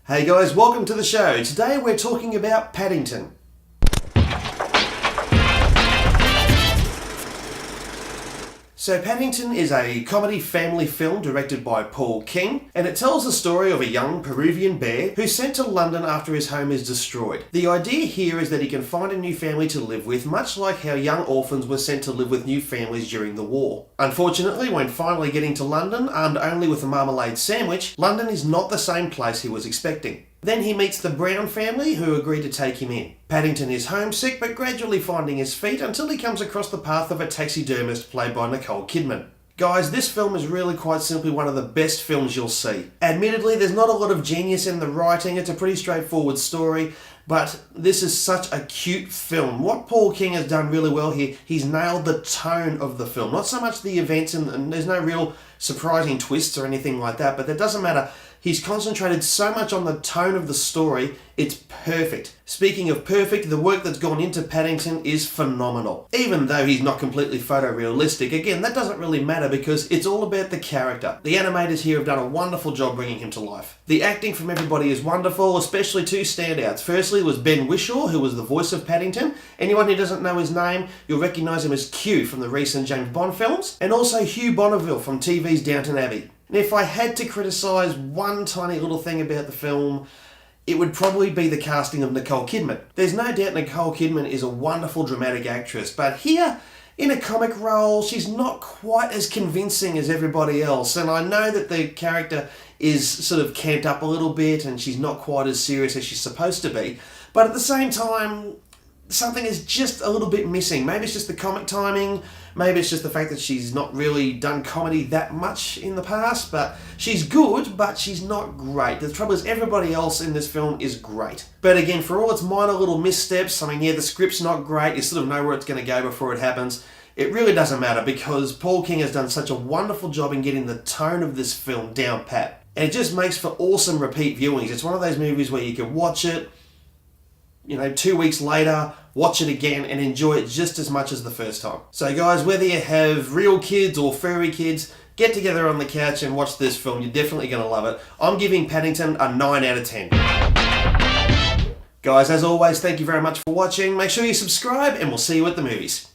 Hey guys, welcome to the show. Today we're talking about Paddington. So Paddington is a comedy family film directed by Paul King, and it tells the story of a young Peruvian bear who's sent to London after his home is destroyed. The idea here is that he can find a new family to live with, much like how young orphans were sent to live with new families during the war. Unfortunately, when finally getting to London, armed only with a marmalade sandwich, London is not the same place he was expecting. Then he meets the Brown family, who agree to take him in. Paddington is homesick, but gradually finding his feet until he comes across the path of a taxidermist played by Nicole Kidman. Guys, this film is really quite simply one of the best films you'll see. Admittedly, there's not a lot of genius in the writing, it's a pretty straightforward story, but this is such a cute film. What Paul King has done really well here, he's nailed the tone of the film. Not so much the events, and there's no real surprising twists or anything like that, but that doesn't matter. He's concentrated so much on the tone of the story, it's perfect. Speaking of perfect, the work that's gone into Paddington is phenomenal. Even though he's not completely photorealistic, again, that doesn't really matter because it's all about the character. The animators here have done a wonderful job bringing him to life. The acting from everybody is wonderful, especially two standouts. Firstly was Ben Whishaw, who was the voice of Paddington. Anyone who doesn't know his name, you'll recognise him as Q from the recent James Bond films. And also Hugh Bonneville from TV's Downton Abbey. And if I had to criticise one tiny little thing about the film, it would probably be the casting of Nicole Kidman. There's no doubt Nicole Kidman is a wonderful dramatic actress, but here, in a comic role, she's not quite as convincing as everybody else. And I know that the character is sort of camped up a little bit and she's not quite as serious as she's supposed to be. But at the same time, something is just a little bit missing. Maybe it's just the comic timing, maybe it's just the fact that she's not really done comedy that much in the past, but she's good, but she's not great. The trouble is everybody else in this film is great. But again, for all its minor little missteps, I mean, yeah, the script's not great, you sort of know where it's going to go before it happens. It really doesn't matter because Paul King has done such a wonderful job in getting the tone of this film down pat. And it just makes for awesome repeat viewings. It's one of those movies where you can watch it, 2 weeks later, watch it again and enjoy it just as much as the first time. So guys, whether you have real kids or furry kids, get together on the couch and watch this film. You're definitely going to love it. I'm giving Paddington a 9 out of 10. Guys, as always, thank you very much for watching. Make sure you subscribe and we'll see you at the movies.